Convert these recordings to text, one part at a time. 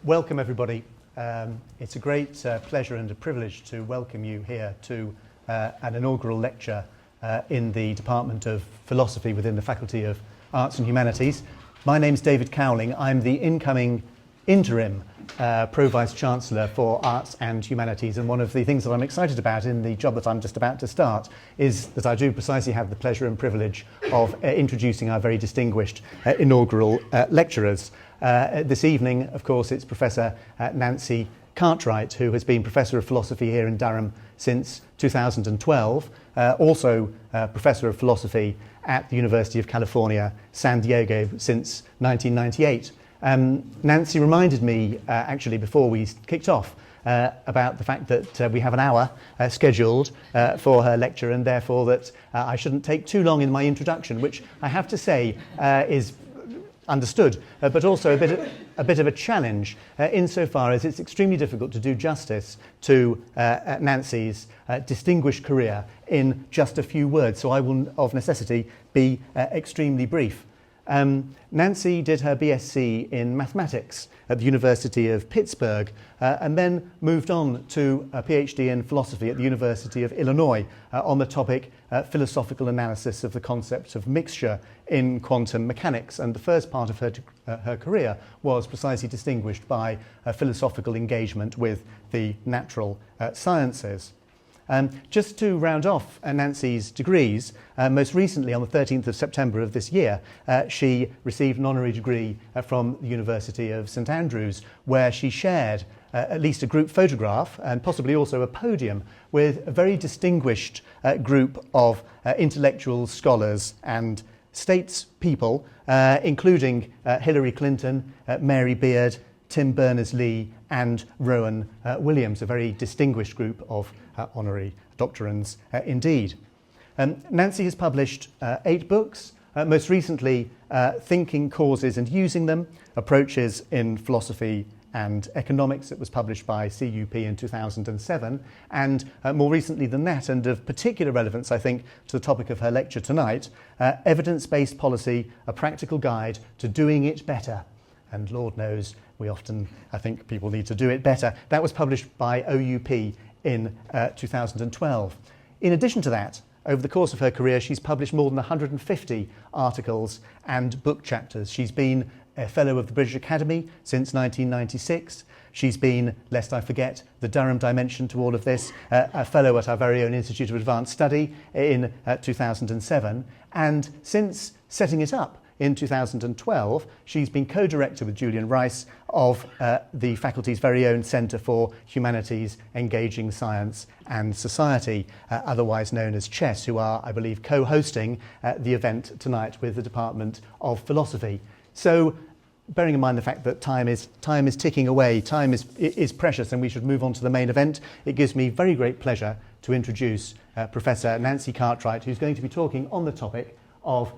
Welcome everybody. It's a great pleasure and a privilege to welcome you here to an inaugural lecture in the Department of Philosophy within the Faculty of Arts and Humanities. My name's David Cowling. I'm the incoming interim Pro-Vice Chancellor for Arts and Humanities, and one of the things that I'm excited about in the job that I'm just about to start is that I do precisely have the pleasure and privilege of introducing our very distinguished inaugural lecturers. This evening, of course, it's Professor Nancy Cartwright, who has been Professor of Philosophy here in Durham since 2012, also Professor of Philosophy at the University of California, San Diego since 1998. Nancy reminded me, actually, before we kicked off, about the fact that we have an hour scheduled for her lecture, and therefore that I shouldn't take too long in my introduction, which I have to say is understood, but also a bit of a challenge insofar as it's extremely difficult to do justice to Nancy's distinguished career in just a few words, so I will, of necessity, be extremely brief. Nancy did her BSc in mathematics at the University of Pittsburgh and then moved on to a PhD in philosophy at the University of Illinois on the topic philosophical analysis of the concept of mixture in quantum mechanics. And the first part of her career was precisely distinguished by a philosophical engagement with the natural sciences. Just to round off Nancy's degrees, most recently on the 13th of September of this year, she received an honorary degree from the University of St Andrews, where she shared at least a group photograph and possibly also a podium with a very distinguished group of intellectuals, scholars and statespeople, including Hillary Clinton, Mary Beard, Tim Berners-Lee and Rowan Williams, a very distinguished group of honorary doctorants indeed. Nancy has published 8 books, most recently Thinking, Causes and Using Them, Approaches in Philosophy and Economics. It was published by CUP in 2007, and more recently than that, and of particular relevance I think to the topic of her lecture tonight, Evidence-Based Policy, A Practical Guide to Doing It Better. And Lord knows we often, I think, people need to do it better. That was published by OUP in 2012. In addition to that, over the course of her career, she's published more than 150 articles and book chapters. She's been a Fellow of the British Academy since 1996. She's been, lest I forget the Durham dimension to all of this, a Fellow at our very own Institute of Advanced Study in 2007. And since setting it up in 2012, she's been co-director with Julian Rice of the faculty's very own Centre for Humanities, Engaging Science and Society, otherwise known as CHESS, who are, I believe, co-hosting the event tonight with the Department of Philosophy. So, bearing in mind the fact that time is ticking away, time is precious, and we should move on to the main event, it gives me very great pleasure to introduce Professor Nancy Cartwright, who's going to be talking on the topic of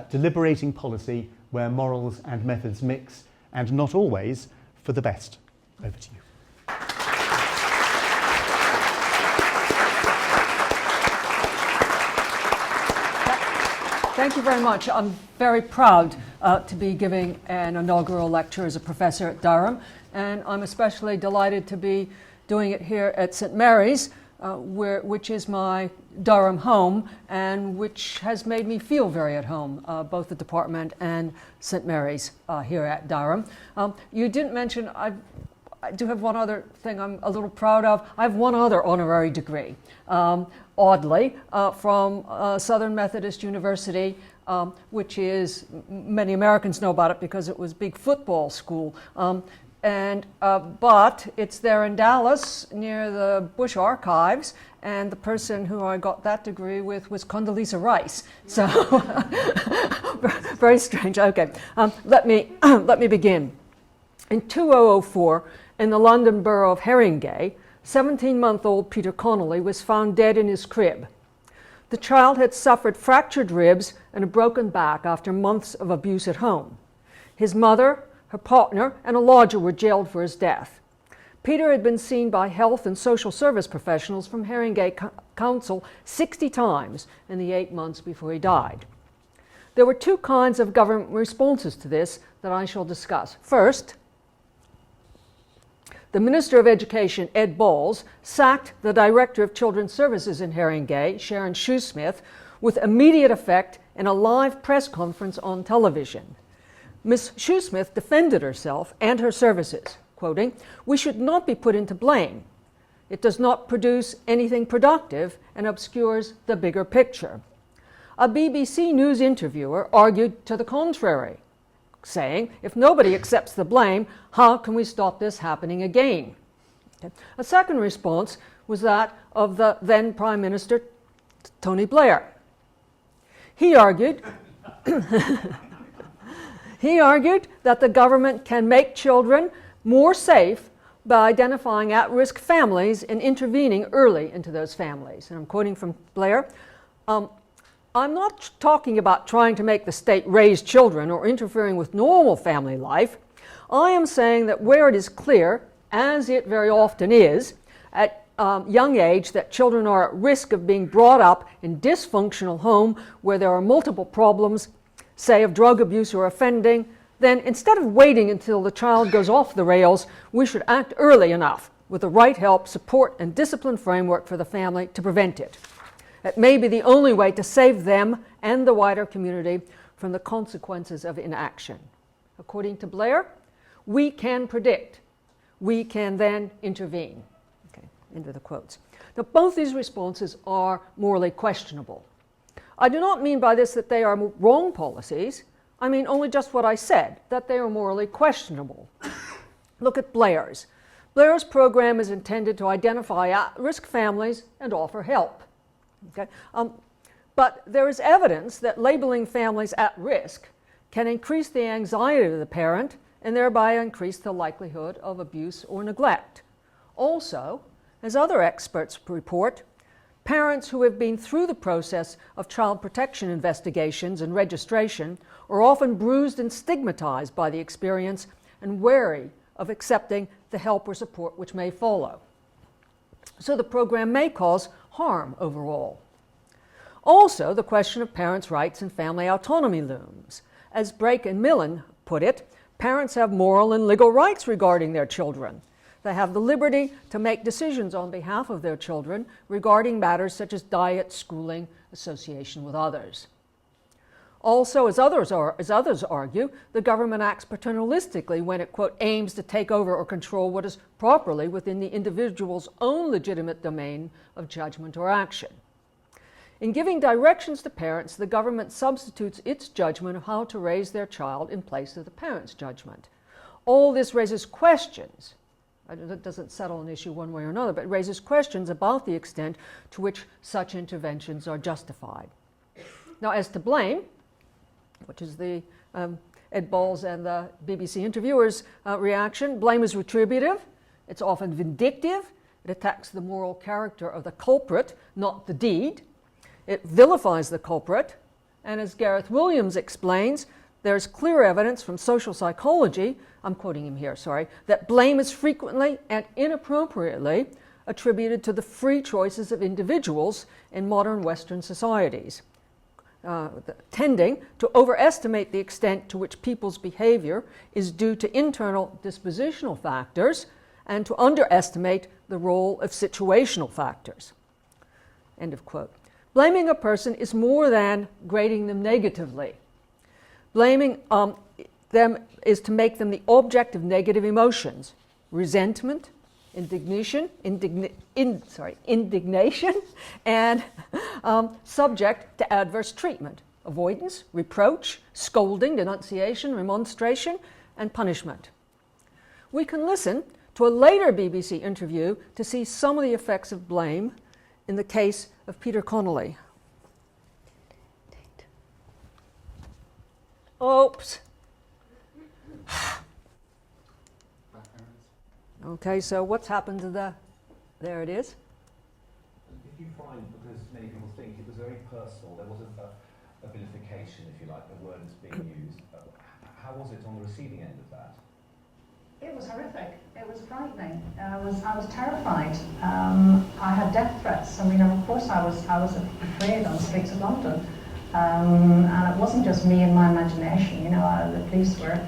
deliberating policy where morals and methods mix, and not always for the best. Over to you. Thank you very much. I'm very proud to be giving an inaugural lecture as a professor at Durham, and I'm especially delighted to be doing it here at St Mary's, which is my Durham home and which has made me feel very at home, both the department and St Mary's here at Durham. You didn't mention, I do have one other thing I'm a little proud of. I have one other honorary degree, oddly, from Southern Methodist University, which is, many Americans know about it because it was a big football school. But it's there in Dallas near the Bush Archives, and the person who I got that degree with was Condoleezza Rice. So very strange. Okay, let me begin. In 2004, in the London borough of Haringey, 17-month-old Peter Connelly was found dead in his crib. The child had suffered fractured ribs and a broken back after months of abuse at home. His mother, her partner, and a lodger were jailed for his death. Peter had been seen by health and social service professionals from Haringey Council 60 times in the 8 months before he died. There were two kinds of government responses to this that I shall discuss. First, the Minister of Education, Ed Balls, sacked the Director of Children's Services in Haringey, Sharon Shoesmith, with immediate effect in a live press conference on television. Ms. Shoesmith defended herself and her services, quoting, "We should not be put into blame. It does not produce anything productive and obscures the bigger picture." A BBC News interviewer argued to the contrary, saying, "If nobody accepts the blame, how can we stop this happening again?" Okay. A second response was that of the then Prime Minister, Tony Blair. He argued that the government can make children more safe by identifying at-risk families and intervening early into those families. And I'm quoting from Blair, "I'm not talking about trying to make the state raise children or interfering with normal family life. I am saying that where it is clear, as it very often is, at young age that children are at risk of being brought up in dysfunctional home where there are multiple problems, say of drug abuse or offending, then instead of waiting until the child goes off the rails, we should act early enough with the right help, support, and discipline framework for the family to prevent it. It may be the only way to save them and the wider community from the consequences of inaction." According to Blair, we can predict. We can then intervene. Okay, into the quotes. Now, both these responses are morally questionable. I do not mean by this that they are wrong policies. I mean only just what I said, that they are morally questionable. Look at Blair's. Blair's program is intended to identify at-risk families and offer help. Okay? But there is evidence that labeling families at risk can increase the anxiety of the parent and thereby increase the likelihood of abuse or neglect. Also, as other experts report, parents who have been through the process of child protection investigations and registration are often bruised and stigmatized by the experience and wary of accepting the help or support which may follow. So the program may cause harm overall. Also, the question of parents' rights and family autonomy looms. As Brake and Millen put it, parents have moral and legal rights regarding their children. They have the liberty to make decisions on behalf of their children regarding matters such as diet, schooling, association with others. Also, as others argue, the government acts paternalistically when it, quote, aims to take over or control what is properly within the individual's own legitimate domain of judgment or action. In giving directions to parents, the government substitutes its judgment of how to raise their child in place of the parent's judgment. All this raises questions. It doesn't settle an issue one way or another, but it raises questions about the extent to which such interventions are justified. Now, as to blame, which is the Ed Balls and the BBC interviewer's reaction, blame is retributive, it's often vindictive, it attacks the moral character of the culprit, not the deed, it vilifies the culprit, and as Gareth Williams explains, there's clear evidence from social psychology, I'm quoting him here, sorry, that blame is frequently and inappropriately attributed to the free choices of individuals in modern Western societies, tending to overestimate the extent to which people's behavior is due to internal dispositional factors and to underestimate the role of situational factors. End of quote. Blaming a person is more than grading them negatively. Blaming them is to make them the object of negative emotions, resentment, indignation, and subject to adverse treatment, avoidance, reproach, scolding, denunciation, remonstration, and punishment. We can listen to a later BBC interview to see some of the effects of blame in the case of Peter Connelly. Oops. Okay, so what's happened to the... There it is. Did you find, because many people think it was very personal, there wasn't a vilification, if you like, the word is being used. How was it on the receiving end of that? It was horrific. It was frightening. I was terrified. I had death threats. I mean, of course, I was afraid on the streets of London. And it wasn't just me and my imagination, you know, the police were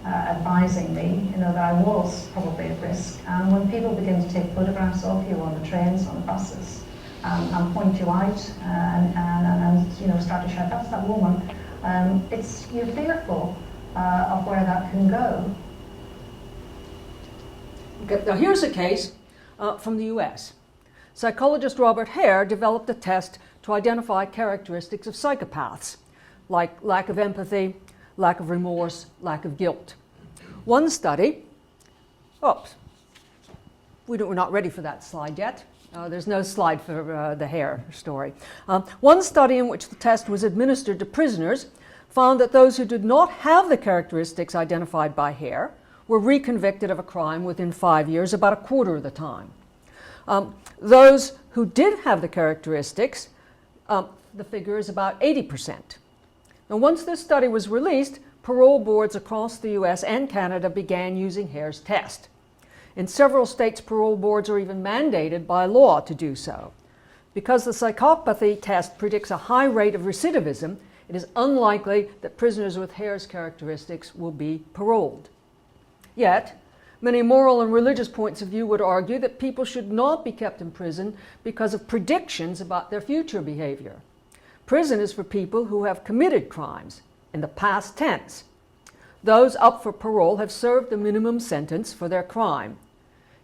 advising me, you know, that I was probably at risk. And when people begin to take photographs of you on the trains, on the buses, and point you out, and you know, start to shout, "That's that woman," you're fearful of where that can go. Okay, now here's a case from the US. Psychologist Robert Hare developed a test to identify characteristics of psychopaths, like lack of empathy, lack of remorse, lack of guilt. One study, we're not ready for that slide yet. There's no slide for the Hare story. One study in which the test was administered to prisoners found that those who did not have the characteristics identified by Hare were reconvicted of a crime within 5 years, about a quarter of the time. Those who did have the characteristics, the figure is about 80%. Now, once this study was released, parole boards across the US and Canada began using Hare's test. In several states, parole boards are even mandated by law to do so. Because the psychopathy test predicts a high rate of recidivism, it is unlikely that prisoners with Hare's characteristics will be paroled. Yet, many moral and religious points of view would argue that people should not be kept in prison because of predictions about their future behavior. Prison is for people who have committed crimes in the past tense. Those up for parole have served the minimum sentence for their crime.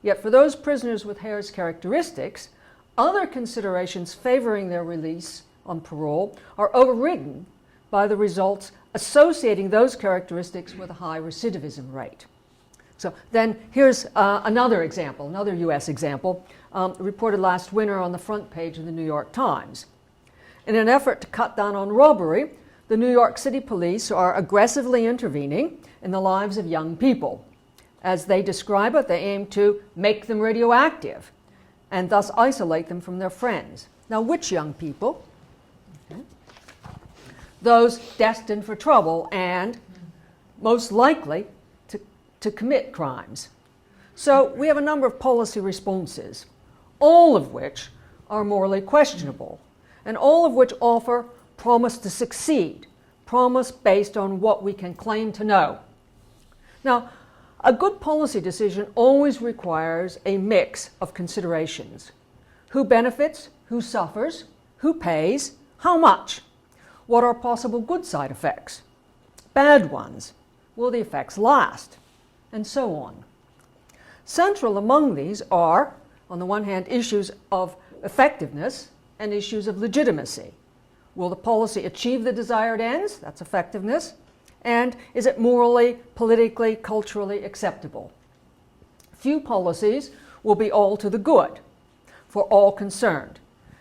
Yet for those prisoners with Hare's characteristics, other considerations favoring their release on parole are overridden by the results associating those characteristics with a high recidivism rate. So then here's another example, another US example, reported last winter on the front page of the New York Times. In an effort to cut down on robbery, the New York City police are aggressively intervening in the lives of young people. As they describe it, they aim to make them radioactive and thus isolate them from their friends. Now, which young people? Okay. Those destined for trouble and most likely to commit crimes. So we have a number of policy responses, all of which are morally questionable, and all of which offer promise to succeed, promise based on what we can claim to know. Now, a good policy decision always requires a mix of considerations. Who benefits? Who suffers? Who pays? How much? What are possible good side effects? Bad ones? Will the effects last? And so on. Central among these are, on the one hand, issues of effectiveness and issues of legitimacy. Will the policy achieve the desired ends? That's effectiveness. And is it morally, politically, culturally acceptable? Few policies will be all to the good for all concerned.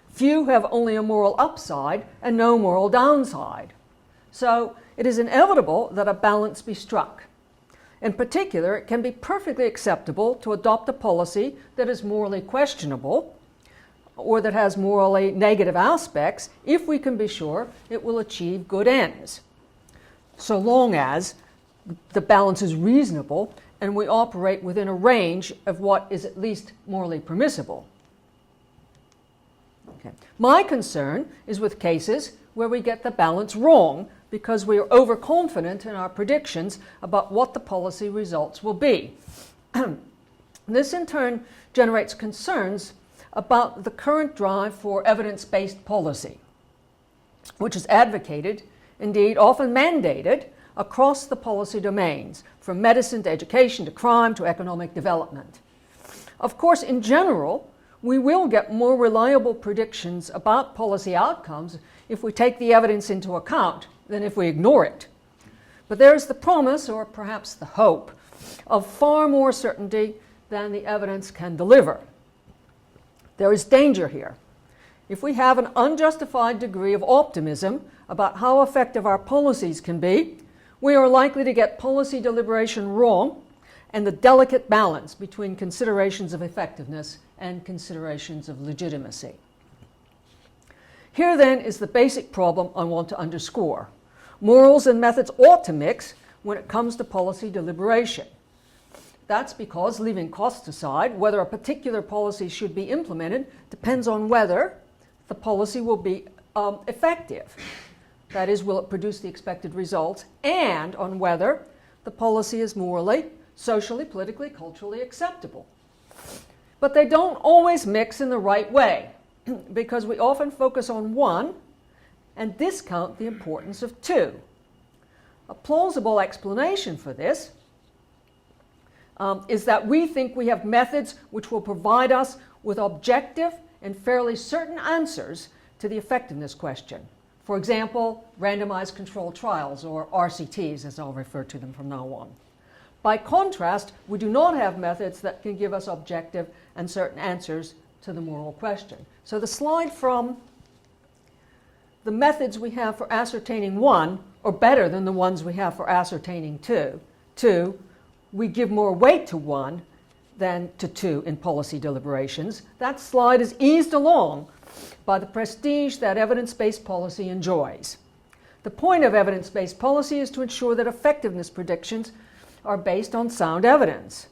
Few have only a moral upside and no moral downside. So it is inevitable that a balance be struck. In particular, it can be perfectly acceptable to adopt a policy that is morally questionable or that has morally negative aspects if we can be sure it will achieve good ends, so long as the balance is reasonable and we operate within a range of what is at least morally permissible. Okay. My concern is with cases where we get the balance wrong because we are overconfident in our predictions about what the policy results will be. This in turn generates concerns about the current drive for evidence-based policy, which is advocated, indeed often mandated, across the policy domains, from medicine to education to crime to economic development. Of course, in general, we will get more reliable predictions about policy outcomes if we take the evidence into account than if we ignore it. But there is the promise, or perhaps the hope, of far more certainty than the evidence can deliver. There is danger here. If we have an unjustified degree of optimism about how effective our policies can be, we are likely to get policy deliberation wrong and the delicate balance between considerations of effectiveness and considerations of legitimacy. Here then is the basic problem I want to underscore. Morals and methods ought to mix when it comes to policy deliberation. That's because, leaving costs aside, whether a particular policy should be implemented depends on whether the policy will be effective. that is, will it produce the expected results, and on whether the policy is morally, socially, politically, culturally acceptable. But they don't always mix in the right way, because we often focus on one and discount the importance of two. A plausible explanation for this is that we think we have methods which will provide us with objective and fairly certain answers to the effectiveness question. For example, randomized controlled trials, or RCTs, as I'll refer to them from now on. By contrast, we do not have methods that can give us objective and certain answers to the moral question. So the slide from the methods we have for ascertaining one are better than the ones we have for ascertaining two. Two, we give more weight to one than to two in policy deliberations. That slide is eased along by the prestige that evidence-based policy enjoys. The point of evidence-based policy is to ensure that effectiveness predictions are based on sound evidence.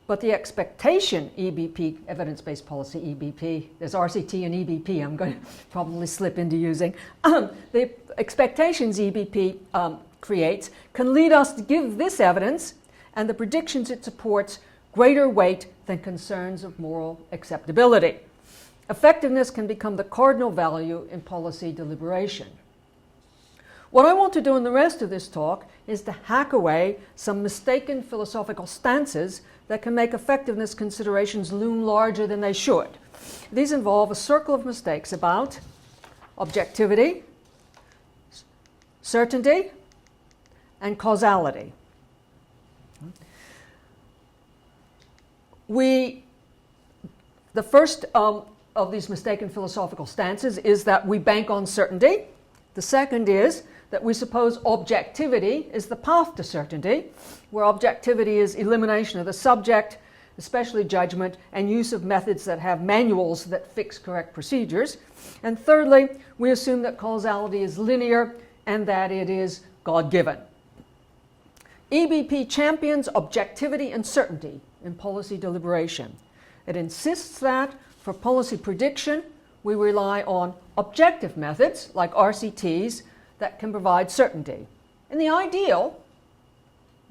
But the expectation EBP, evidence-based policy EBP, there's RCT and EBP I'm going to probably slip into using. The expectations EBP creates can lead us to give this evidence and the predictions it supports greater weight than concerns of moral acceptability. Effectiveness can become the cardinal value in policy deliberation. What I want to do in the rest of this talk is to hack away some mistaken philosophical stances that can make effectiveness considerations loom larger than they should. These involve a circle of mistakes about objectivity, certainty, and causality. The first of these mistaken philosophical stances is that we bank on certainty. The second is that we suppose objectivity is the path to certainty, where objectivity is elimination of the subject, especially judgment, and use of methods that have manuals that fix correct procedures. And thirdly, we assume that causality is linear and that it is God-given. EBP champions objectivity and certainty in policy deliberation. It insists that for policy prediction, we rely on objective methods like RCTs that can provide certainty. In the ideal,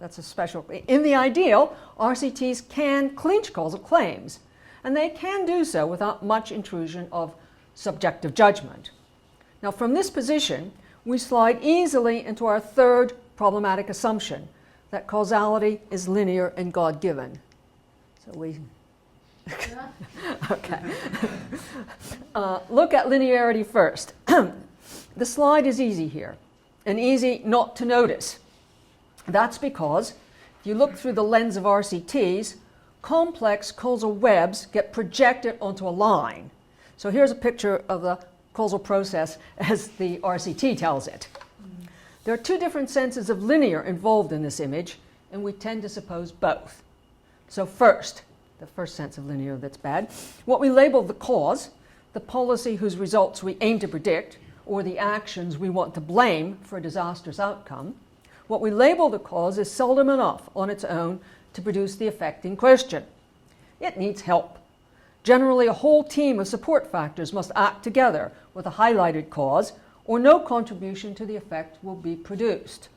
RCTs can clinch causal claims, and they can do so without much intrusion of subjective judgment. Now, from this position, we slide easily into our third problematic assumption, that causality is linear and God-given. So we okay. Look at linearity first. The slide is easy here, and easy not to notice. That's because if you look through the lens of RCTs, complex causal webs get projected onto a line. So here's a picture of the causal process as the RCT tells it. There are two different senses of linear involved in this image, and we tend to suppose both. So first, the first sense of linear that's bad, what we label the cause, the policy whose results we aim to predict, or the actions we want to blame for a disastrous outcome, what we label the cause is seldom enough on its own to produce the effect in question. It needs help. Generally, a whole team of support factors must act together with a highlighted cause, or no contribution to the effect will be produced.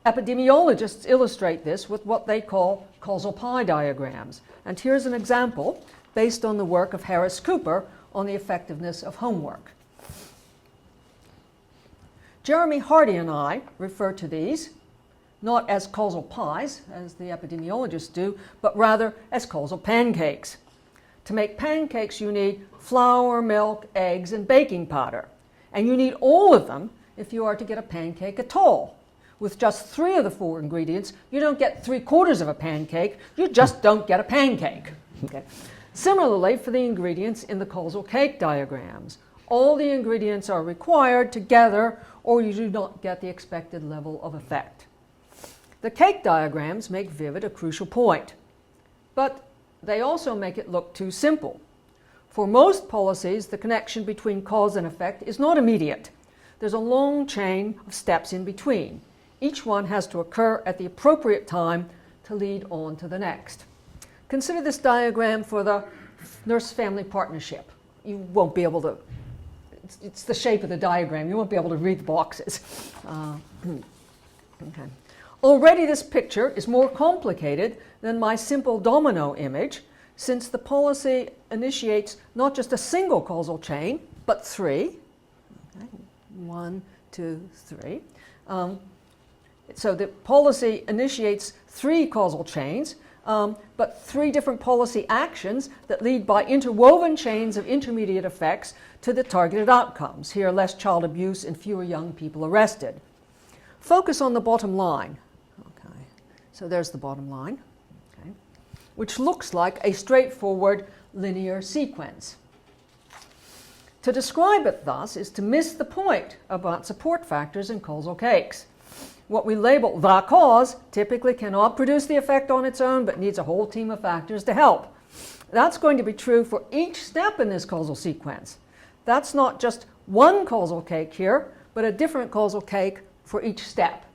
Epidemiologists illustrate this with what they call causal pie diagrams. And here's an example based on the work of Harris Cooper on the effectiveness of homework. Jeremy Hardy and I refer to these not as causal pies, as the epidemiologists do, but rather as causal pancakes. To make pancakes, you need flour, milk, eggs, and baking powder. And you need all of them if you are to get a pancake at all. With just 3 of the 4 ingredients, you don't get 3/4 of a pancake, you just don't get a pancake. Okay. Similarly, for the ingredients in the causal cake diagrams, all the ingredients are required together or you do not get the expected level of effect. The cake diagrams make vivid a crucial point, but they also make it look too simple. For most policies, the connection between cause and effect is not immediate. There's a long chain of steps in between. Each one has to occur at the appropriate time to lead on to the next. Consider this diagram for the nurse-family partnership. You won't be able to it's the shape of the diagram. You won't be able to read the boxes. Okay. Already this picture is more complicated than my simple domino image, since the policy initiates not just a single causal chain, but three. Okay. 1, 2, 3. So the policy initiates three causal chains, but three different policy actions that lead by interwoven chains of intermediate effects to the targeted outcomes. Here, less child abuse and fewer young people arrested. Focus on the bottom line. Okay. So there's the bottom line, okay, which looks like a straightforward linear sequence. To describe it thus is to miss the point about support factors in causal cakes. What we label the cause typically cannot produce the effect on its own, but needs a whole team of factors to help. That's going to be true for each step in this causal sequence. That's not just one causal cake here, but a different causal cake for each step.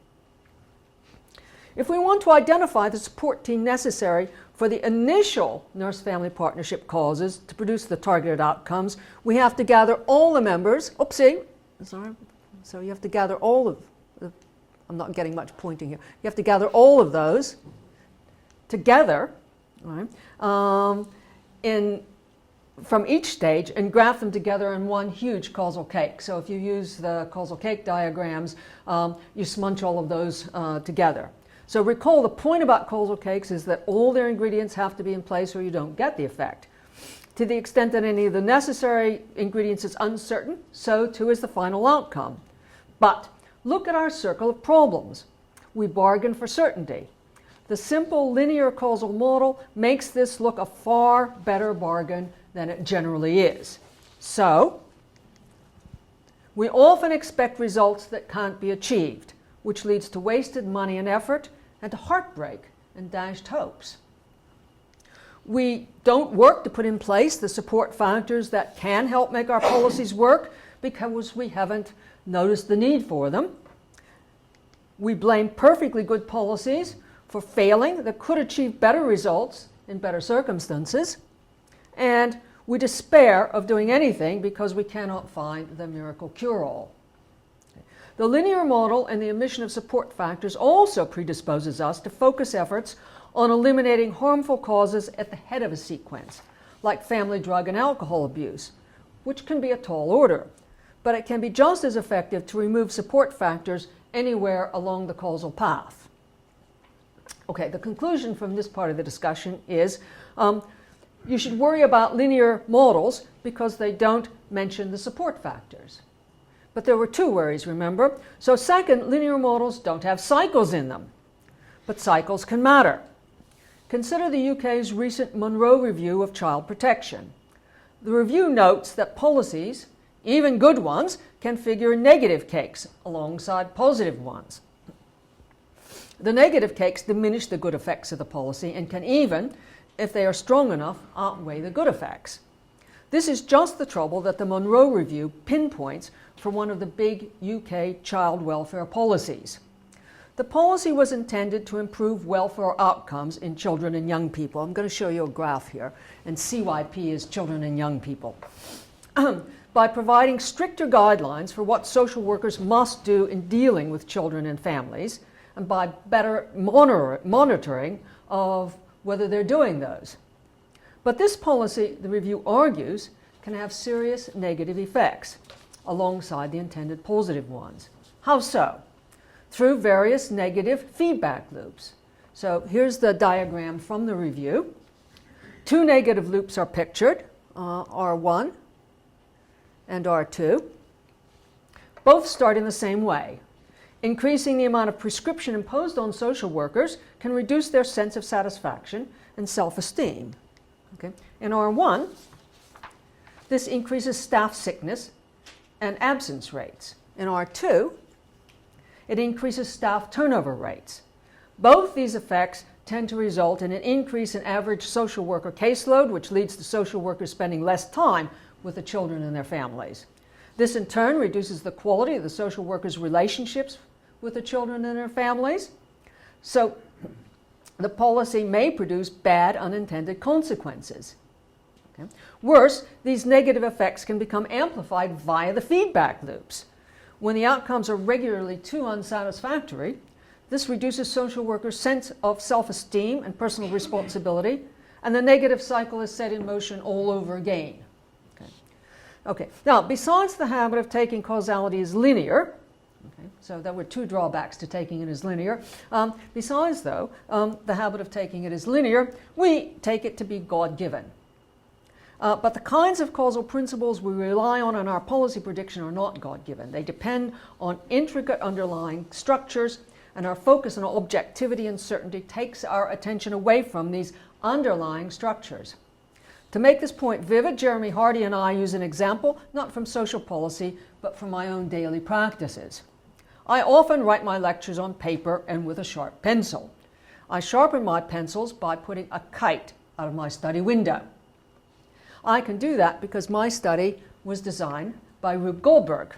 If we want to identify the support team necessary for the initial nurse-family partnership causes to produce the targeted outcomes, we have to gather all the members. Oopsie, sorry. So you have to gather all of the, I'm not getting much pointing here. You have to gather all of those together, right, from each stage and graph them together in one huge causal cake. So if you use the causal cake diagrams, you smudge all of those together. So recall the point about causal cakes is that all their ingredients have to be in place or you don't get the effect. To the extent that any of the necessary ingredients is uncertain, so too is the final outcome. But look at our circle of problems. We bargain for certainty. The simple linear causal model makes this look a far better bargain than it generally is. So, we often expect results that can't be achieved, which leads to wasted money and effort and to heartbreak and dashed hopes. We don't work to put in place the support factors that can help make our policies work because we haven't noticed the need for them. We blame perfectly good policies for failing that could achieve better results in better circumstances. And we despair of doing anything because we cannot find the miracle cure-all. The linear model and the omission of support factors also predisposes us to focus efforts on eliminating harmful causes at the head of a sequence, like family drug and alcohol abuse, which can be a tall order. But it can be just as effective to remove support factors anywhere along the causal path. Okay, the conclusion from this part of the discussion is you should worry about linear models because they don't mention the support factors. But there were two worries, remember? So second, linear models don't have cycles in them, but cycles can matter. Consider the UK's recent Monroe Review of Child Protection. The review notes that policies, even good ones, can figure in negative cakes alongside positive ones. The negative cakes diminish the good effects of the policy and can even, if they are strong enough, outweigh the good effects. This is just the trouble that the Monroe Review pinpoints for one of the big UK child welfare policies. The policy was intended to improve welfare outcomes in children and young people. I'm going to show you a graph here, and CYP is children and young people. By providing stricter guidelines for what social workers must do in dealing with children and families, and by better monitoring of whether they're doing those. But this policy, the review argues, can have serious negative effects alongside the intended positive ones. How so? Through various negative feedback loops. So here's the diagram from the review. Two negative loops are pictured, R1 and R2. Both start in the same way. Increasing the amount of prescription imposed on social workers can reduce their sense of satisfaction and self-esteem. Okay. In R1, this increases staff sickness and absence rates. In R2, it increases staff turnover rates. Both these effects tend to result in an increase in average social worker caseload, which leads to social workers spending less time with the children and their families. This in turn reduces the quality of the social workers' relationships with the children and their families. So the policy may produce bad unintended consequences. Okay? Worse, these negative effects can become amplified via the feedback loops. When the outcomes are regularly too unsatisfactory, this reduces social workers' sense of self-esteem and personal responsibility, and the negative cycle is set in motion all over again. Okay. Now, besides the habit of taking causality as linear, so there were two drawbacks to taking it as linear. Besides, though, the habit of taking it as linear, we take it to be God-given. But the kinds of causal principles we rely on in our policy prediction are not God-given. They depend on intricate underlying structures, and our focus on objectivity and certainty takes our attention away from these underlying structures. To make this point vivid, Jeremy Hardy and I use an example, not from social policy, but from my own daily practices. I often write my lectures on paper and with a sharp pencil. I sharpen my pencils by putting a kite out of my study window. I can do that because my study was designed by Rube Goldberg.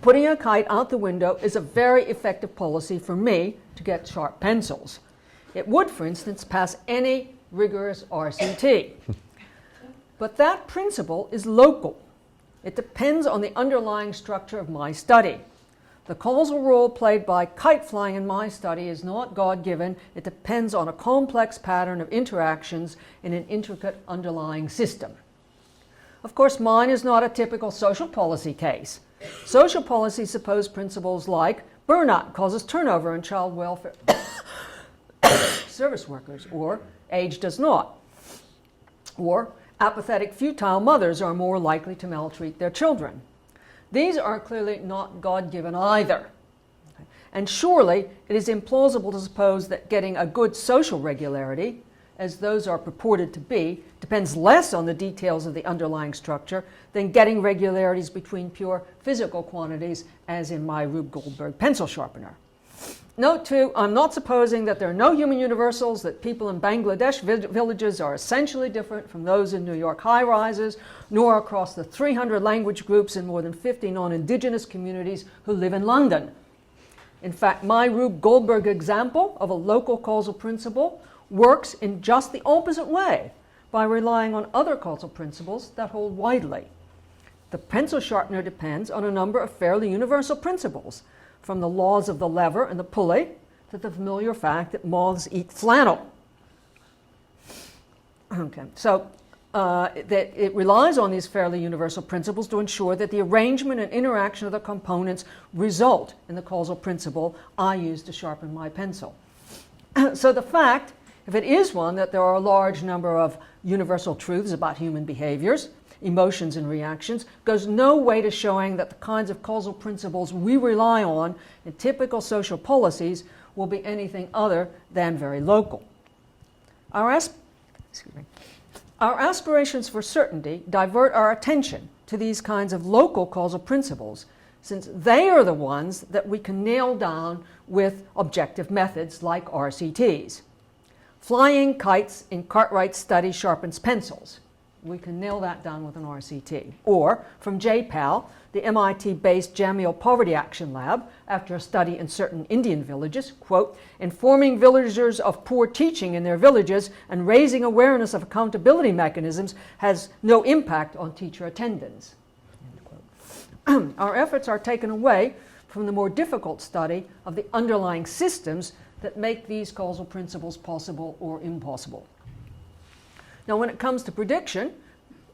Putting a kite out the window is a very effective policy for me to get sharp pencils. It would, for instance, pass any rigorous RCT. But that principle is local. It depends on the underlying structure of my study. The causal role played by kite flying in my study is not God-given. It depends on a complex pattern of interactions in an intricate underlying system. Of course, mine is not a typical social policy case. Social policies suppose principles like burnout causes turnover in child welfare service workers, or age does not, or apathetic futile mothers are more likely to maltreat their children. These are clearly not God-given either. And surely it is implausible to suppose that getting a good social regularity, as those are purported to be, depends less on the details of the underlying structure than getting regularities between pure physical quantities, as in my Rube Goldberg pencil sharpener. Note too, I'm not supposing that there are no human universals, that people in Bangladesh villages are essentially different from those in New York high-rises, nor across the 300 language groups in more than 50 non-indigenous communities who live in London. In fact, my Rube Goldberg example of a local causal principle works in just the opposite way, by relying on other causal principles that hold widely. The pencil sharpener depends on a number of fairly universal principles, from the laws of the lever and the pulley to the familiar fact that moths eat flannel. Okay, so that it relies on these fairly universal principles to ensure that the arrangement and interaction of the components result in the causal principle I use to sharpen my pencil. So the fact, if it is one, that there are a large number of universal truths about human behaviors, emotions and reactions, goes no way to showing that the kinds of causal principles we rely on in typical social policies will be anything other than very local. Our aspirations for certainty divert our attention to these kinds of local causal principles, since they are the ones that we can nail down with objective methods like RCTs. Flying kites in Cartwright's study sharpens pencils. We can nail that down with an RCT. Or, from JPAL, the MIT-based Jameel Poverty Action Lab, after a study in certain Indian villages, quote, informing villagers of poor teaching in their villages and raising awareness of accountability mechanisms has no impact on teacher attendance. Our efforts are taken away from the more difficult study of the underlying systems that make these causal principles possible or impossible. Now, when it comes to prediction,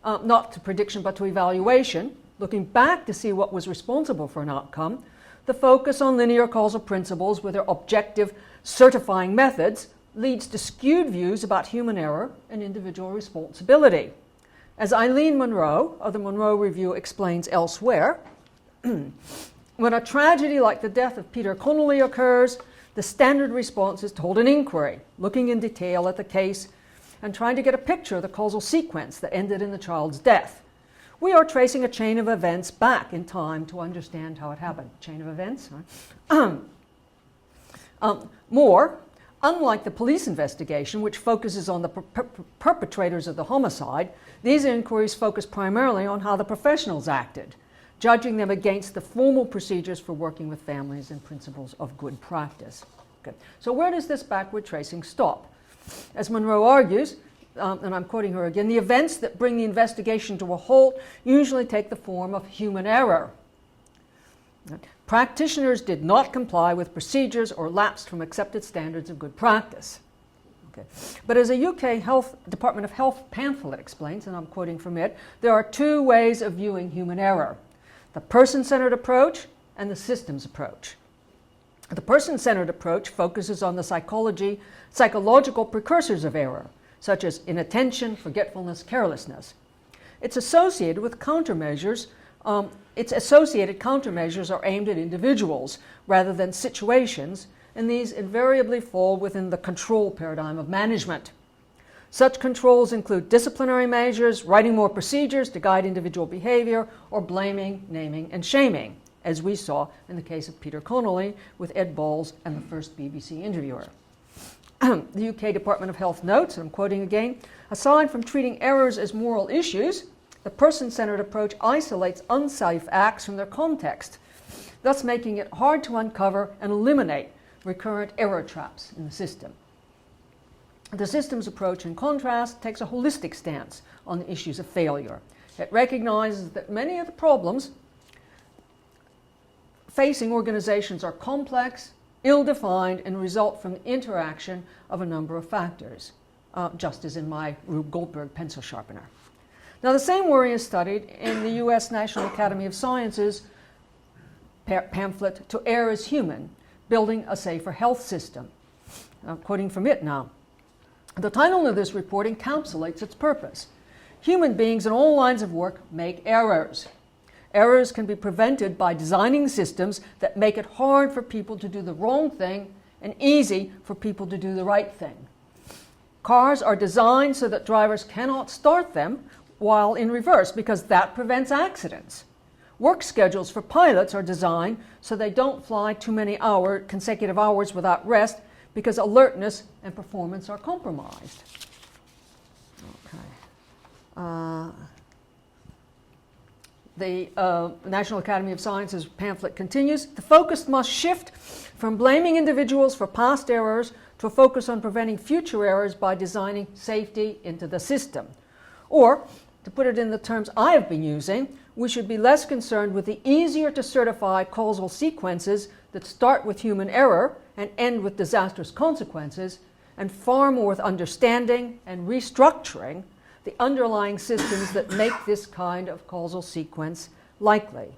not to prediction but to evaluation, looking back to see what was responsible for an outcome, the focus on linear causal principles with their objective certifying methods leads to skewed views about human error and individual responsibility. As Eileen Monroe of the Monroe Review explains elsewhere, when a tragedy like the death of Peter Connelly occurs, the standard response is to hold an inquiry, looking in detail at the case and trying to get a picture of the causal sequence that ended in the child's death. We are tracing a chain of events back in time to understand how it happened. Chain of events, right? More, unlike the police investigation, which focuses on the perpetrators of the homicide, these inquiries focus primarily on how the professionals acted, judging them against the formal procedures for working with families and principles of good practice. Okay. So where does this backward tracing stop? As Monroe argues, and I'm quoting her again, the events that bring the investigation to a halt usually take the form of human error. Practitioners did not comply with procedures or lapsed from accepted standards of good practice. Okay. But as a UK Department of Health pamphlet explains, and I'm quoting from it, there are two ways of viewing human error: the person-centered approach and the systems approach. The person-centered approach focuses on the psychological precursors of error, such as inattention, forgetfulness, carelessness. Its associated countermeasures are aimed at individuals rather than situations, and these invariably fall within the control paradigm of management. Such controls include disciplinary measures, writing more procedures to guide individual behavior, or blaming, naming, and shaming, as we saw in the case of Peter Connelly with Ed Balls and the first BBC interviewer. The UK Department of Health notes, and I'm quoting again, aside from treating errors as moral issues, the person-centered approach isolates unsafe acts from their context, thus making it hard to uncover and eliminate recurrent error traps in the system. The systems approach, in contrast, takes a holistic stance on the issues of failure. It recognizes that many of the problems facing organizations are complex, ill-defined, and result from the interaction of a number of factors, just as in my Rube Goldberg pencil sharpener. Now, the same worry is studied in the U.S. National Academy of Sciences pamphlet, To Err is Human, Building a Safer Health System. I'm quoting from it now. The title of this report encapsulates its purpose. Human beings in all lines of work make errors. Errors can be prevented by designing systems that make it hard for people to do the wrong thing and easy for people to do the right thing. Cars are designed so that drivers cannot start them while in reverse, because that prevents accidents. Work schedules for pilots are designed so they don't fly too many consecutive hours without rest, because alertness and performance are compromised. Okay. The National Academy of Sciences pamphlet continues, the focus must shift from blaming individuals for past errors to a focus on preventing future errors by designing safety into the system. Or, to put it in the terms I have been using, we should be less concerned with the easier to certify causal sequences that start with human error and end with disastrous consequences, and far more with understanding and restructuring the underlying systems that make this kind of causal sequence likely.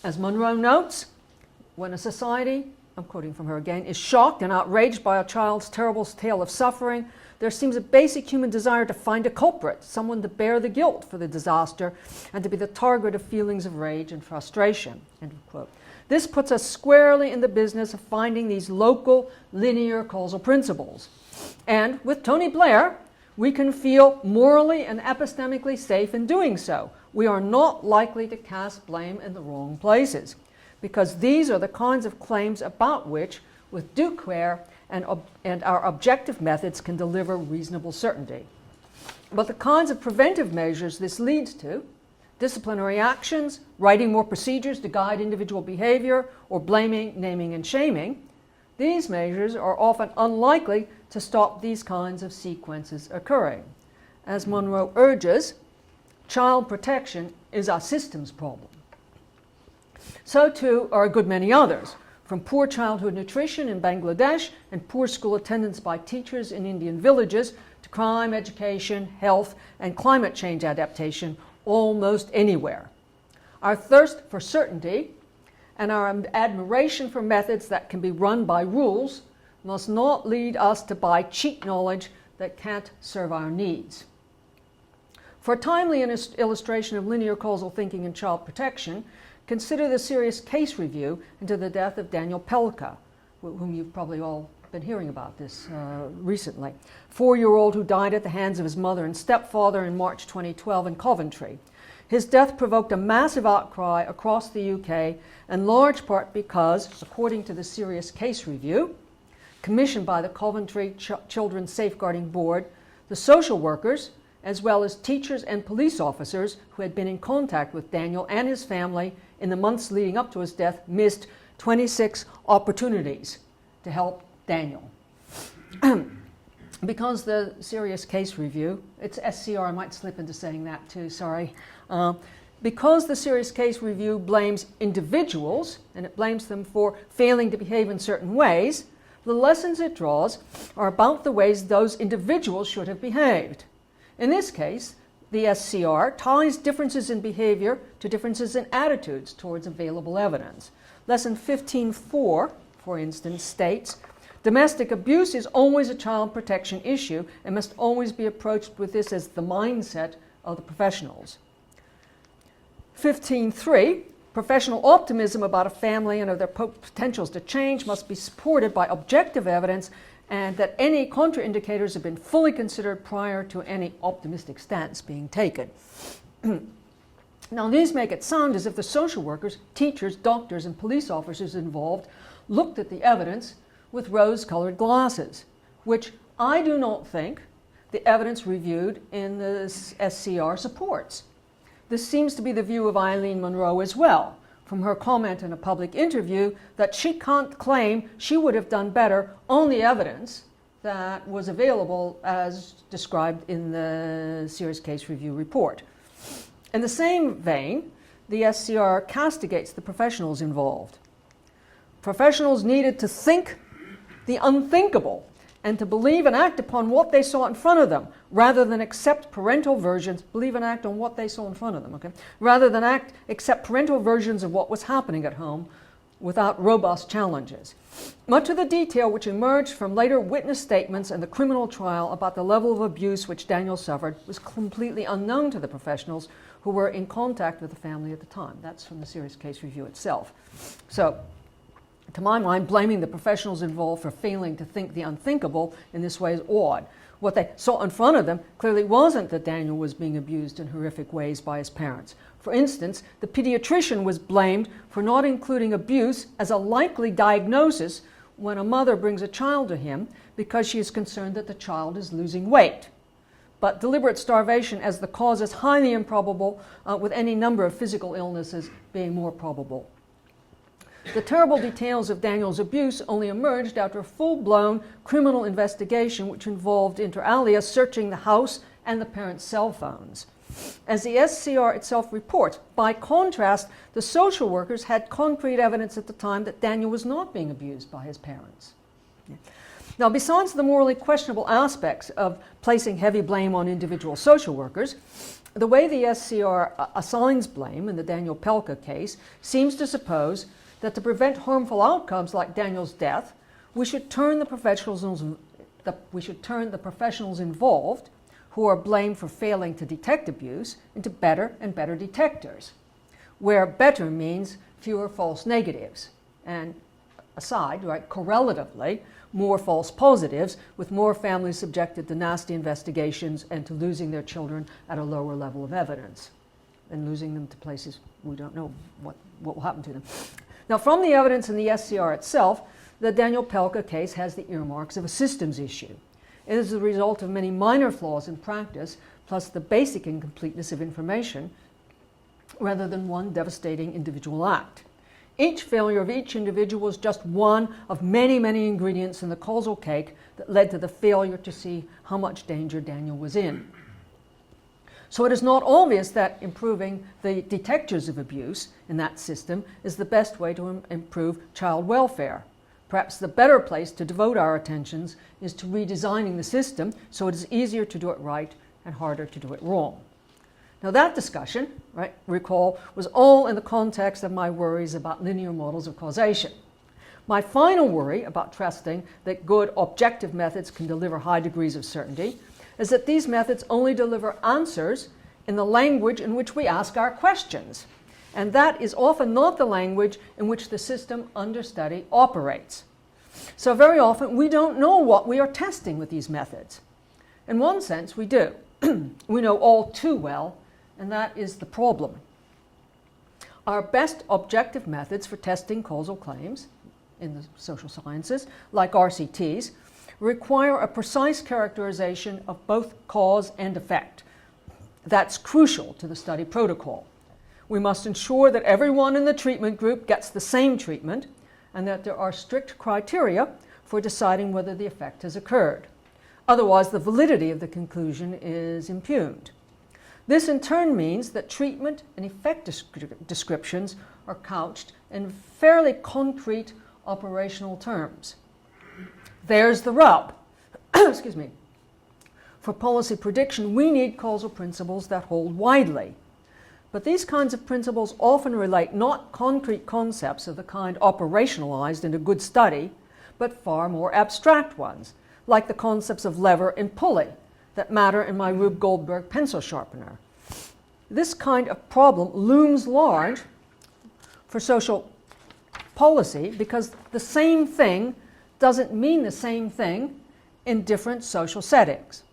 As Monroe notes, when a society, I'm quoting from her again, is shocked and outraged by a child's terrible tale of suffering, there seems a basic human desire to find a culprit, someone to bear the guilt for the disaster and to be the target of feelings of rage and frustration. End of quote. This puts us squarely in the business of finding these local, linear causal principles. And with Tony Blair, we can feel morally and epistemically safe in doing so. We are not likely to cast blame in the wrong places, because these are the kinds of claims about which, with due care and our objective methods, can deliver reasonable certainty. But the kinds of preventive measures this leads to, disciplinary actions, writing more procedures to guide individual behavior, or blaming, naming, and shaming, these measures are often unlikely to stop these kinds of sequences occurring. As Monroe urges, child protection is a systems problem. So too are a good many others, from poor childhood nutrition in Bangladesh and poor school attendance by teachers in Indian villages to crime, education, health, and climate change adaptation almost anywhere. Our thirst for certainty and our admiration for methods that can be run by rules must not lead us to buy cheap knowledge that can't serve our needs. For a timely illustration of linear causal thinking in child protection, consider the serious case review into the death of Daniel Pelka, whom you've probably all been hearing about this recently. 4-year-old who died at the hands of his mother and stepfather in March 2012 in Coventry. His death provoked a massive outcry across the UK, in large part because, according to the Serious Case Review, commissioned by the Coventry Children's Safeguarding Board, the social workers, as well as teachers and police officers who had been in contact with Daniel and his family in the months leading up to his death, missed 26 opportunities to help Daniel. because the serious case review, it's SCR, I might slip into saying that too, sorry. Because the serious case review blames individuals, and it blames them for failing to behave in certain ways, the lessons it draws are about the ways those individuals should have behaved. In this case, the SCR ties differences in behavior to differences in attitudes towards available evidence. Lesson 15.4, for instance, states, domestic abuse is always a child protection issue and must always be approached with this as the mindset of the professionals. 15.3, professional optimism about a family and of their potentials to change must be supported by objective evidence, and that any contraindicators have been fully considered prior to any optimistic stance being taken. Now, these make it sound as if the social workers, teachers, doctors, and police officers involved looked at the evidence with rose-colored glasses, which I do not think the evidence reviewed in the SCR supports. This seems to be the view of Eileen Monroe as well, from her comment in a public interview that she can't claim she would have done better on the evidence that was available as described in the serious case review report. In the same vein, the SCR castigates the professionals involved. Professionals needed to think the unthinkable and to believe and act upon what they saw in front of them, rather than accept parental versions, believe and act on what they saw in front of them, okay? Rather than accept parental versions of what was happening at home without robust challenges. Much of the detail which emerged from later witness statements and the criminal trial about the level of abuse which Daniel suffered was completely unknown to the professionals who were in contact with the family at the time. That's from the serious case review itself. So, to my mind, blaming the professionals involved for failing to think the unthinkable in this way is odd. What they saw in front of them clearly wasn't that Daniel was being abused in horrific ways by his parents. For instance, the pediatrician was blamed for not including abuse as a likely diagnosis when a mother brings a child to him because she is concerned that the child is losing weight. But deliberate starvation as the cause is highly improbable, with any number of physical illnesses being more probable. The terrible details of Daniel's abuse only emerged after a full-blown criminal investigation which involved inter alia searching the house and the parents' cell phones. As the SCR itself reports, by contrast, the social workers had concrete evidence at the time that Daniel was not being abused by his parents. Now, besides the morally questionable aspects of placing heavy blame on individual social workers, the way the SCR assigns blame in the Daniel Pelka case seems to suppose that to prevent harmful outcomes like Daniel's death, we should turn the professionals involved, who are blamed for failing to detect abuse, into better and better detectors, where better means fewer false negatives, and aside, right, correlatively, more false positives, with more families subjected to nasty investigations and to losing their children at a lower level of evidence, and losing them to places we don't know what will happen to them. Now, from the evidence in the SCR itself, the Daniel Pelka case has the earmarks of a systems issue. It is the result of many minor flaws in practice, plus the basic incompleteness of information, rather than one devastating individual act. Each failure of each individual is just one of many, many ingredients in the causal cake that led to the failure to see how much danger Daniel was in. So it is not obvious that improving the detectors of abuse in that system is the best way to improve child welfare. Perhaps the better place to devote our attentions is to redesigning the system so it is easier to do it right and harder to do it wrong. Now, that discussion, right, recall, was all in the context of my worries about linear models of causation. My final worry about trusting that good objective methods can deliver high degrees of certainty is that these methods only deliver answers in the language in which we ask our questions. And that is often not the language in which the system under study operates. So very often we don't know what we are testing with these methods. In one sense, we do. We know all too well, and that is the problem. Our best objective methods for testing causal claims in the social sciences, like RCTs, require a precise characterization of both cause and effect. That's crucial to the study protocol. We must ensure that everyone in the treatment group gets the same treatment and that there are strict criteria for deciding whether the effect has occurred. Otherwise, the validity of the conclusion is impugned. This in turn means that treatment and effect descriptions are couched in fairly concrete operational terms. There's the rub. Excuse me. For policy prediction, we need causal principles that hold widely. But these kinds of principles often relate not concrete concepts of the kind operationalized in a good study, but far more abstract ones, like the concepts of lever and pulley that matter in my Rube Goldberg pencil sharpener. This kind of problem looms large for social policy because the same thing doesn't mean the same thing in different social settings.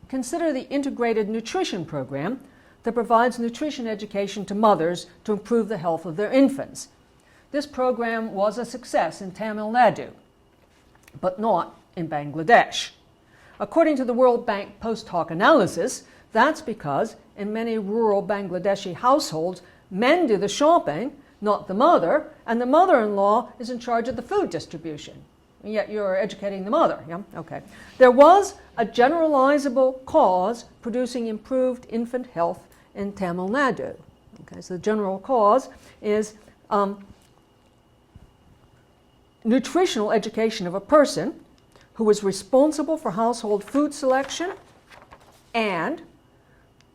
Consider the integrated nutrition program that provides nutrition education to mothers to improve the health of their infants. This program was a success in Tamil Nadu, but not in Bangladesh. According to the World Bank post hoc analysis, that's because in many rural Bangladeshi households, men do the shopping, not the mother, and the mother-in-law is in charge of the food distribution. And yet you're educating the mother, yeah? Okay. There was a generalizable cause producing improved infant health in Tamil Nadu. Okay, so the general cause is nutritional education of a person who is responsible for household food selection and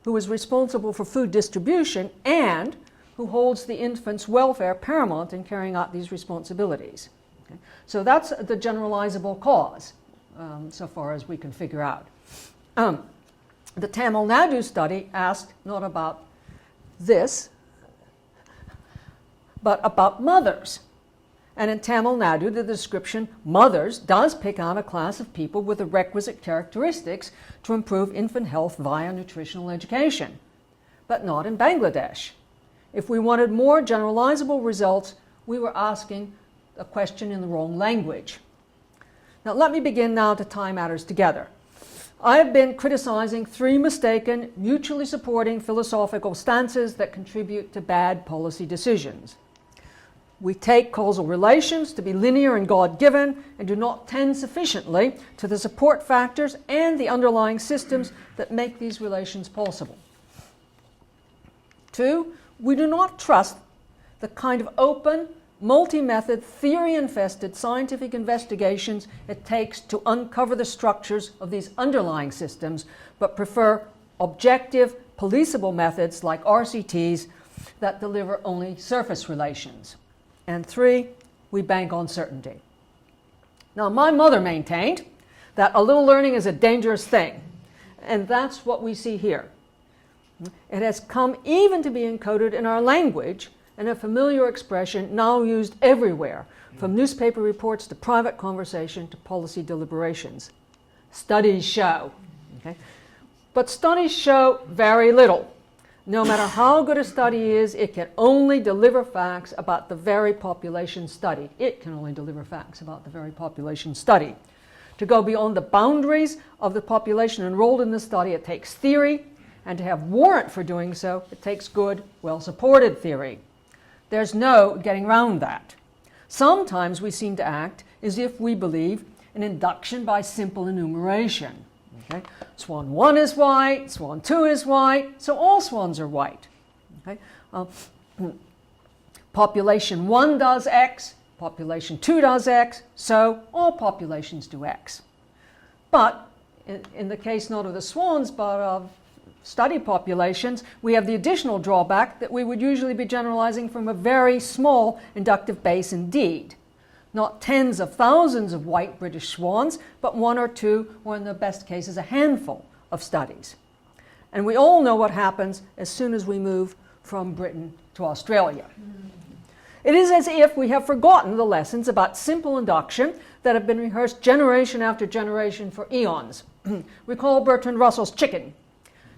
who is responsible for food distribution and who holds the infant's welfare paramount in carrying out these responsibilities. Okay? So that's the generalizable cause, so far as we can figure out. The Tamil Nadu study asked not about this, but about mothers. And in Tamil Nadu, the description mothers does pick out a class of people with the requisite characteristics to improve infant health via nutritional education, but not in Bangladesh. If we wanted more generalizable results, we were asking a question in the wrong language. Now let me begin now to tie matters together. I have been criticizing three mistaken, mutually supporting philosophical stances that contribute to bad policy decisions. We take causal relations to be linear and God-given and do not tend sufficiently to the support factors and the underlying systems that make these relations possible. 2, we do not trust the kind of open, multi-method, theory-infested scientific investigations it takes to uncover the structures of these underlying systems, but prefer objective, policeable methods like RCTs that deliver only surface relations. And 3, we bank on certainty. Now, my mother maintained that a little learning is a dangerous thing, and that's what we see here. It has come even to be encoded in our language in a familiar expression now used everywhere, from newspaper reports to private conversation to policy deliberations. Studies show. Okay? But studies show very little. No matter how good a study is, it can only deliver facts about the very population studied. It can only deliver facts about the very population studied. To go beyond the boundaries of the population enrolled in the study, it takes theory, and to have warrant for doing so, it takes good, well-supported theory. There's no getting around that. Sometimes we seem to act as if we believe in induction by simple enumeration. Okay? Swan 1 is white, swan 2 is white, so all swans are white. Okay? Population 1 does X, population 2 does X, so all populations do X. But in the case not of the swans, but of study populations, we have the additional drawback that we would usually be generalizing from a very small inductive base indeed. Not tens of thousands of white British swans, but 1 or 2, or in the best cases, a handful of studies. And we all know what happens as soon as we move from Britain to Australia. It is as if we have forgotten the lessons about simple induction that have been rehearsed generation after generation for eons. Recall Bertrand Russell's chicken.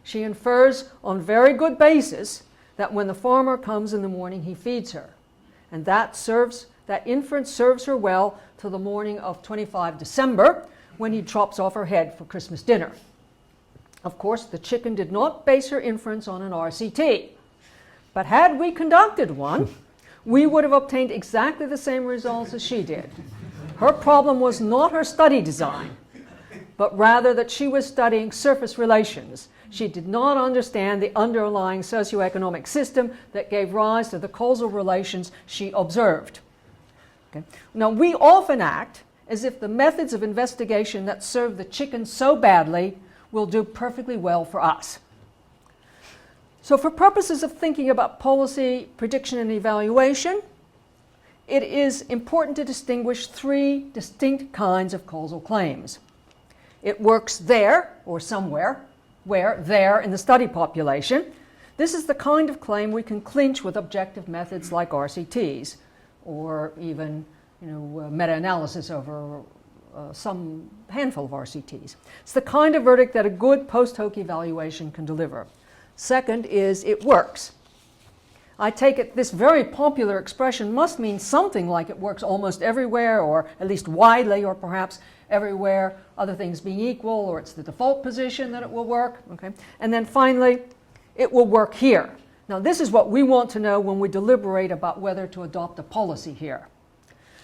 She infers on very good basis that when the farmer comes in the morning, he feeds her. And that inference serves her well till the morning of 25 December, when he chops off her head for Christmas dinner. Of course, the chicken did not base her inference on an RCT. But had we conducted one, we would have obtained exactly the same results as she did. Her problem was not her study design. but rather that she was studying surface relations. She did not understand the underlying socioeconomic system that gave rise to the causal relations she observed. Okay. Now, we often act as if the methods of investigation that serve the chicken so badly will do perfectly well for us. So for purposes of thinking about policy, prediction, and evaluation, it is important to distinguish three distinct kinds of causal claims. It works there, or somewhere, where there in the study population. This is the kind of claim we can clinch with objective methods like RCTs, or even meta-analysis over some handful of RCTs. It's the kind of verdict that a good post-hoc evaluation can deliver. Second is it works. I take it this very popular expression must mean something like it works almost everywhere, or at least widely, or perhaps everywhere, other things being equal, or it's the default position that it will work. Okay? And then finally, it will work here. Now this is what we want to know when we deliberate about whether to adopt a policy here.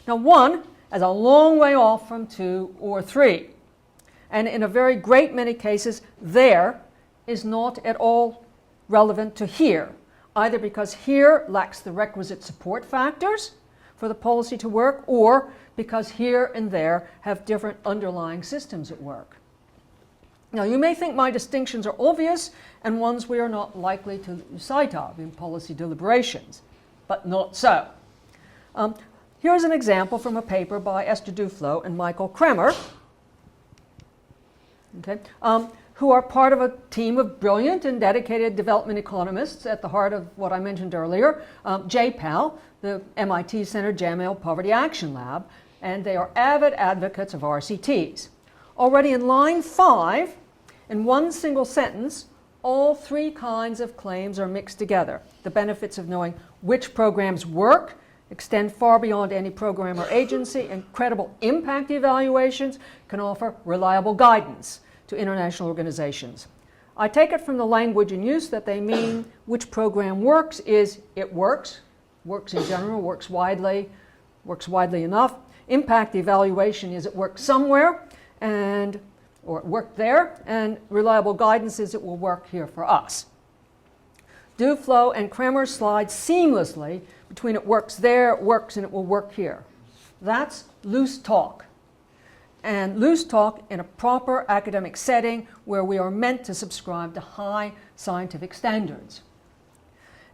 Now 1 is a long way off from 2 or 3. And in a very great many cases, there is not at all relevant to here, either because here lacks the requisite support factors for the policy to work, or because here and there have different underlying systems at work. Now you may think my distinctions are obvious and ones we are not likely to lose sight of in policy deliberations, but not so. Here's an example from a paper by Esther Duflo and Michael Kremer, who are part of a team of brilliant and dedicated development economists at the heart of what I mentioned earlier, JPAL, the MIT Center JAML Poverty Action Lab, and they are avid advocates of RCTs. Already in line 5, in one single sentence, all three kinds of claims are mixed together. The benefits of knowing which programs work extend far beyond any program or agency, and credible impact evaluations can offer reliable guidance to international organizations. I take it from the language in use that they mean which program works is it works in general, works widely enough. Impact evaluation is it works somewhere, or it worked there, and reliable guidance is it will work here for us. Duflo and Kremer slide seamlessly between it works there, it works, and it will work here. That's loose talk. And loose talk in a proper academic setting where we are meant to subscribe to high scientific standards.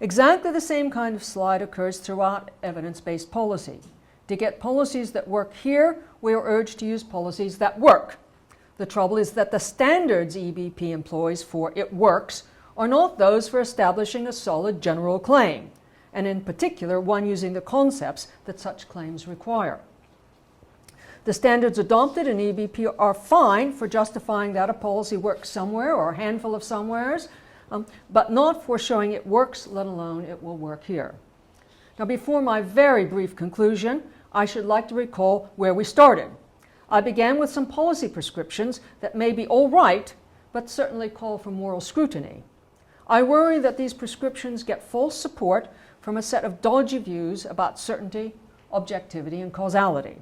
Exactly the same kind of slide occurs throughout evidence-based policy. To get policies that work here, we are urged to use policies that work. The trouble is that the standards EBP employs for it works are not those for establishing a solid general claim, and in particular one using the concepts that such claims require. The standards adopted in EBP are fine for justifying that a policy works somewhere or a handful of somewheres, but not for showing it works, let alone it will work here. Now, before my very brief conclusion, I should like to recall where we started. I began with some policy prescriptions that may be all right, but certainly call for moral scrutiny. I worry that these prescriptions get false support from a set of dodgy views about certainty, objectivity, and causality.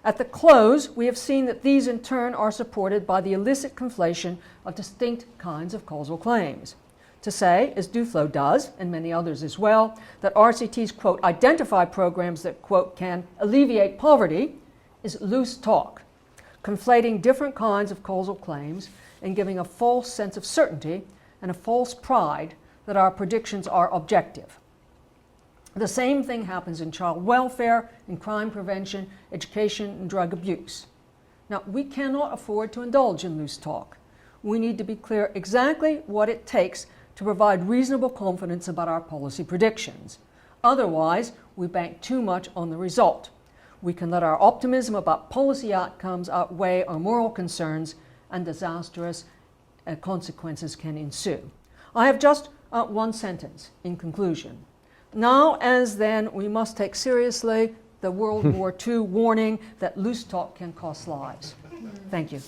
At the close, we have seen that these in turn are supported by the illicit conflation of distinct kinds of causal claims. To say, as Duflo does, and many others as well, that RCTs, quote, identify programs that, quote, can alleviate poverty is loose talk, conflating different kinds of causal claims and giving a false sense of certainty and a false pride that our predictions are objective. The same thing happens in child welfare, in crime prevention, education, and drug abuse. Now, we cannot afford to indulge in loose talk. We need to be clear exactly what it takes to provide reasonable confidence about our policy predictions. Otherwise, we bank too much on the result. We can let our optimism about policy outcomes outweigh our moral concerns, and disastrous consequences can ensue. I have just one sentence in conclusion. Now, as then, we must take seriously the World War II warning that loose talk can cost lives. Thank you.